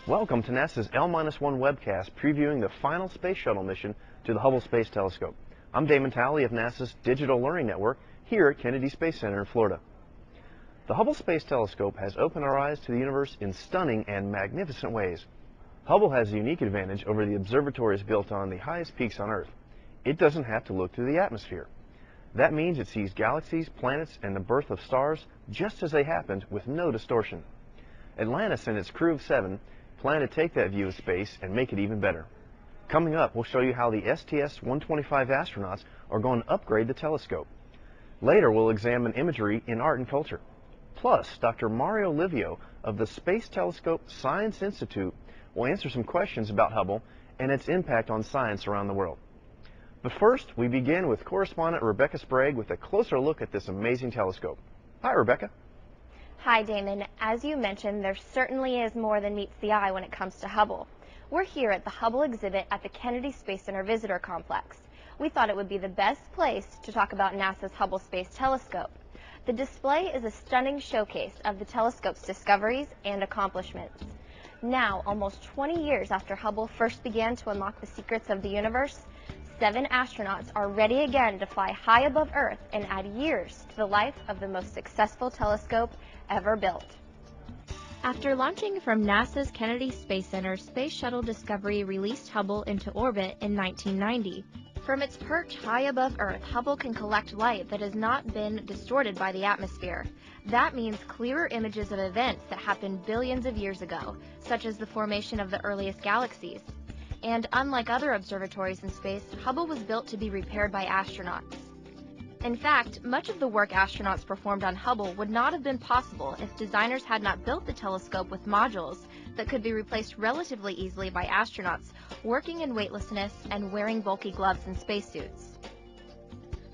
Welcome to NASA's L-1 webcast previewing the final Space Shuttle mission to the Hubble Space Telescope. I'm Damon Talley of NASA's Digital Learning Network here at Kennedy Space Center in Florida. The Hubble Space Telescope has opened our eyes to the universe in stunning and magnificent ways. Hubble has a unique advantage over the observatories built on the highest peaks on Earth. It doesn't have to look through the atmosphere. That means it sees galaxies, planets, and the birth of stars just as they happened with no distortion. Atlantis and its crew of 7 plan to take that view of space and make it even better. Coming up, we'll show you how the STS-125 astronauts are going to upgrade the telescope. Later, we'll examine imagery in art and culture. Plus, Dr. Mario Livio of the Space Telescope Science Institute will answer some questions about Hubble and its impact on science around the world. But first, we begin with correspondent Rebecca Sprague with a closer look at this amazing telescope. Hi, Rebecca. Hi, Damon. As you mentioned, there certainly is more than meets the eye when it comes to Hubble. We're here at the Hubble exhibit at the Kennedy Space Center Visitor Complex. We thought it would be the best place to talk about NASA's Hubble Space Telescope. The display is a stunning showcase of the telescope's discoveries and accomplishments. Now, almost 20 years after Hubble first began to unlock the secrets of the universe, 7 astronauts are ready again to fly high above Earth and add years to the life of the most successful telescope ever built. After launching from NASA's Kennedy Space Center, Space Shuttle Discovery released Hubble into orbit in 1990. From its perch high above Earth, Hubble can collect light that has not been distorted by the atmosphere. That means clearer images of events that happened billions of years ago, such as the formation of the earliest galaxies. And unlike other observatories in space, Hubble was built to be repaired by astronauts. In fact, much of the work astronauts performed on Hubble would not have been possible if designers had not built the telescope with modules that could be replaced relatively easily by astronauts working in weightlessness and wearing bulky gloves and spacesuits.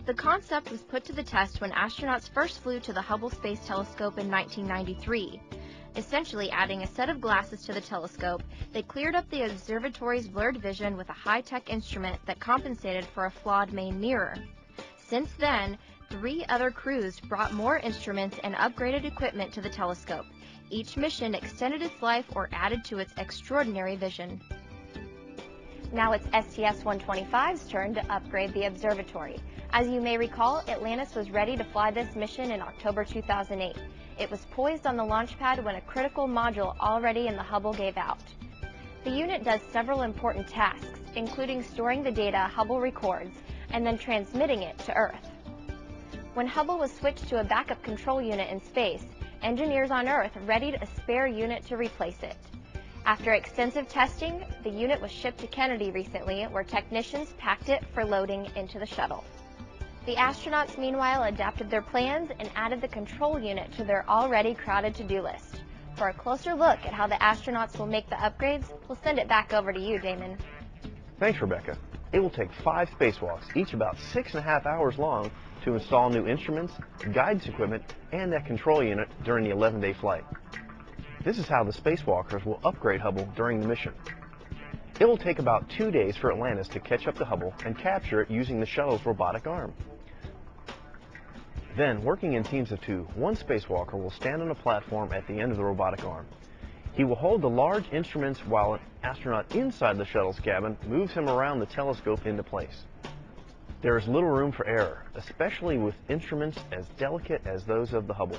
The concept was put to the test when astronauts first flew to the Hubble Space Telescope in 1993. Essentially adding a set of glasses to the telescope, they cleared up the observatory's blurred vision with a high-tech instrument that compensated for a flawed main mirror. Since then, 3 other crews brought more instruments and upgraded equipment to the telescope. Each mission extended its life or added to its extraordinary vision. Now it's STS-125's turn to upgrade the observatory. As you may recall, Atlantis was ready to fly this mission in October 2008. It was poised on the launch pad when a critical module already in the Hubble gave out. The unit does several important tasks, including storing the data Hubble records and then transmitting it to Earth. When Hubble was switched to a backup control unit in space, engineers on Earth readied a spare unit to replace it. After extensive testing, the unit was shipped to Kennedy recently, where technicians packed it for loading into the shuttle. The astronauts meanwhile adapted their plans and added the control unit to their already crowded to-do list. For a closer look at how the astronauts will make the upgrades, we'll send it back over to you, Damon. Thanks, Rebecca. It will take 5 spacewalks, each about 6.5 hours long, to install new instruments, guidance equipment, and that control unit during the 11-day flight. This is how the spacewalkers will upgrade Hubble during the mission. It will take about 2 days for Atlantis to catch up to Hubble and capture it using the shuttle's robotic arm. Then, working in teams of 2, one spacewalker will stand on a platform at the end of the robotic arm. He will hold the large instruments while an astronaut inside the shuttle's cabin moves him around the telescope into place. There is little room for error, especially with instruments as delicate as those of the Hubble.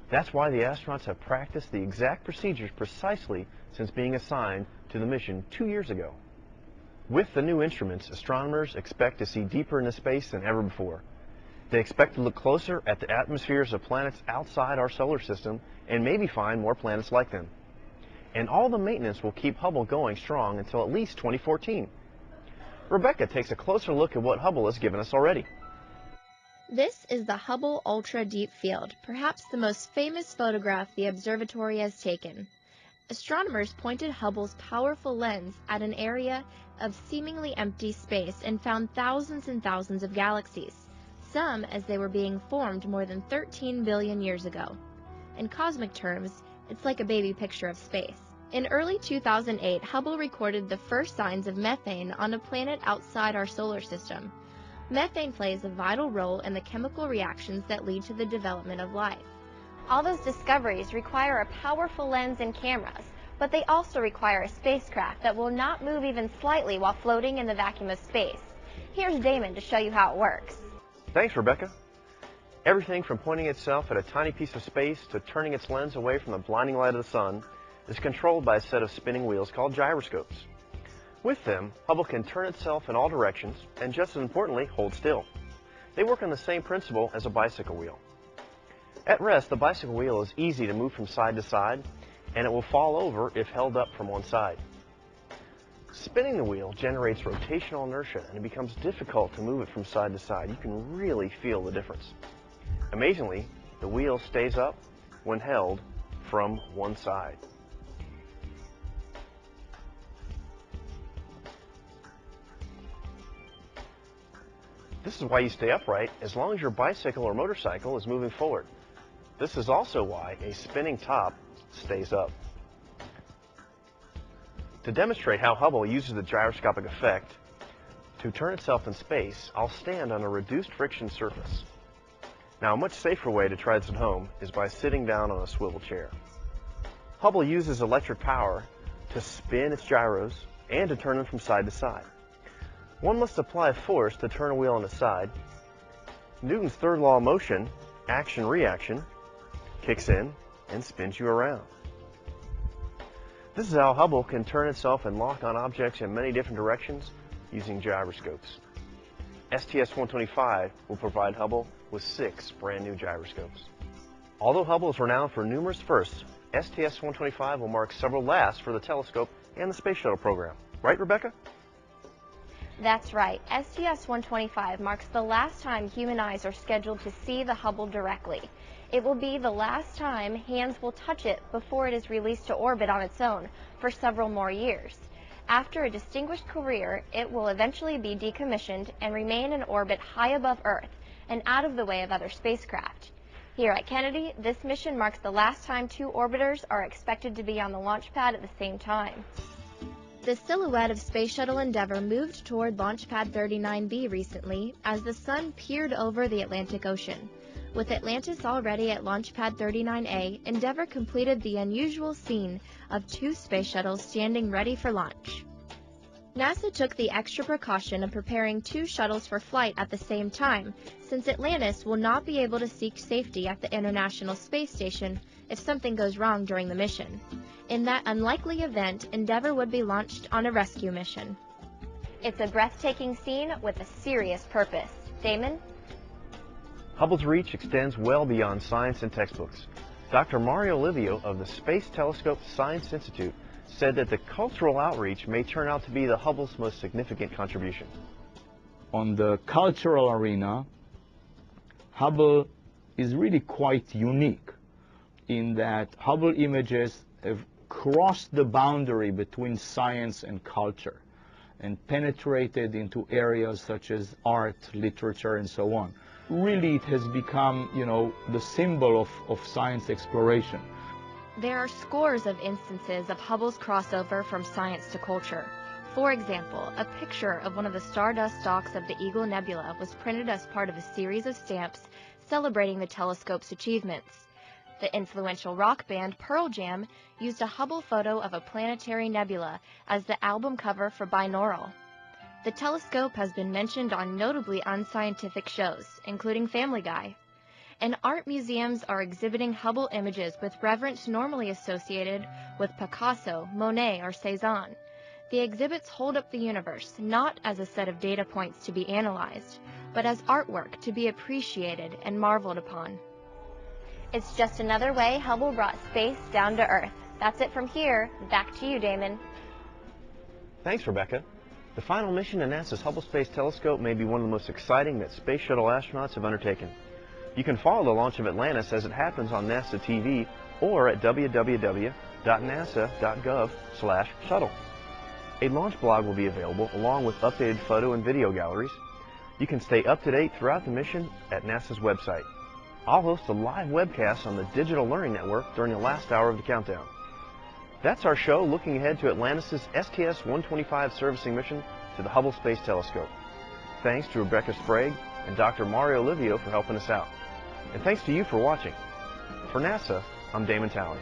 That's why the astronauts have practiced the exact procedures precisely since being assigned to the mission 2 years ago. With the new instruments, astronomers expect to see deeper into space than ever before. They expect to look closer at the atmospheres of planets outside our solar system and maybe find more planets like them. And all the maintenance will keep Hubble going strong until at least 2014. Rebecca takes a closer look at what Hubble has given us already. This is the Hubble Ultra Deep Field, perhaps the most famous photograph the observatory has taken. Astronomers pointed Hubble's powerful lens at an area of seemingly empty space and found thousands and thousands of galaxies, some as they were being formed more than 13 billion years ago. In cosmic terms, it's like a baby picture of space. In early 2008, Hubble recorded the first signs of methane on a planet outside our solar system. Methane plays a vital role in the chemical reactions that lead to the development of life. All those discoveries require a powerful lens and cameras, but they also require a spacecraft that will not move even slightly while floating in the vacuum of space. Here's Damon to show you how it works. Thanks, Rebecca. Everything from pointing itself at a tiny piece of space to turning its lens away from the blinding light of the sun is controlled by a set of spinning wheels called gyroscopes. With them, Hubble can turn itself in all directions and, just as importantly, hold still. They work on the same principle as a bicycle wheel. At rest, the bicycle wheel is easy to move from side to side, and it will fall over if held up from one side. Spinning the wheel generates rotational inertia, and it becomes difficult to move it from side to side. You can really feel the difference. Amazingly, the wheel stays up when held from one side. This is why you stay upright as long as your bicycle or motorcycle is moving forward. This is also why a spinning top stays up. To demonstrate how Hubble uses the gyroscopic effect to turn itself in space, I'll stand on a reduced friction surface. Now, a much safer way to try this at home is by sitting down on a swivel chair. Hubble uses electric power to spin its gyros and to turn them from side to side. One must apply a force to turn a wheel on its side. Newton's third law of motion, action-reaction, kicks in and spins you around. This is how Hubble can turn itself and lock on objects in many different directions using gyroscopes. STS-125 will provide Hubble with 6 brand new gyroscopes. Although Hubble is renowned for numerous firsts, STS-125 will mark several lasts for the telescope and the Space Shuttle program. Right, Rebecca? That's right. STS-125 marks the last time human eyes are scheduled to see the Hubble directly. It will be the last time hands will touch it before it is released to orbit on its own for several more years. After a distinguished career, it will eventually be decommissioned and remain in orbit high above Earth and out of the way of other spacecraft. Here at Kennedy, this mission marks the last time 2 orbiters are expected to be on the launch pad at the same time. The silhouette of Space Shuttle Endeavour moved toward Launch Pad 39B recently as the sun peered over the Atlantic Ocean. With Atlantis already at Launch Pad 39A, Endeavour completed the unusual scene of 2 space shuttles standing ready for launch. NASA took the extra precaution of preparing 2 shuttles for flight at the same time, since Atlantis will not be able to seek safety at the International Space Station if something goes wrong during the mission. In that unlikely event, Endeavour would be launched on a rescue mission. It's a breathtaking scene with a serious purpose. Damon? Hubble's reach extends well beyond science and textbooks. Dr. Mario Livio of the Space Telescope Science Institute said that the cultural outreach may turn out to be the Hubble's most significant contribution. On the cultural arena, Hubble is really quite unique in that Hubble images have crossed the boundary between science and culture and penetrated into areas such as art, literature, and so on. Really, it has become, the symbol of science exploration. There are scores of instances of Hubble's crossover from science to culture. For example, a picture of one of the stardust stalks of the Eagle Nebula was printed as part of a series of stamps celebrating the telescope's achievements. The influential rock band Pearl Jam used a Hubble photo of a planetary nebula as the album cover for Binaural. The telescope has been mentioned on notably unscientific shows, including Family Guy. And art museums are exhibiting Hubble images with reverence normally associated with Picasso, Monet, or Cézanne. The exhibits hold up the universe not as a set of data points to be analyzed, but as artwork to be appreciated and marveled upon. It's just another way Hubble brought space down to Earth. That's it from here. Back to you, Damon. Thanks, Rebecca. The final mission to NASA's Hubble Space Telescope may be one of the most exciting that Space Shuttle astronauts have undertaken. You can follow the launch of Atlantis as it happens on NASA TV or at www.nasa.gov/shuttle. A launch blog will be available along with updated photo and video galleries. You can stay up to date throughout the mission at NASA's website. I'll host a live webcast on the Digital Learning Network during the last hour of the countdown. That's our show looking ahead to Atlantis' STS-125 servicing mission to the Hubble Space Telescope. Thanks to Rebecca Sprague and Dr. Mario Livio for helping us out. And thanks to you for watching. For NASA, I'm Damon Talley.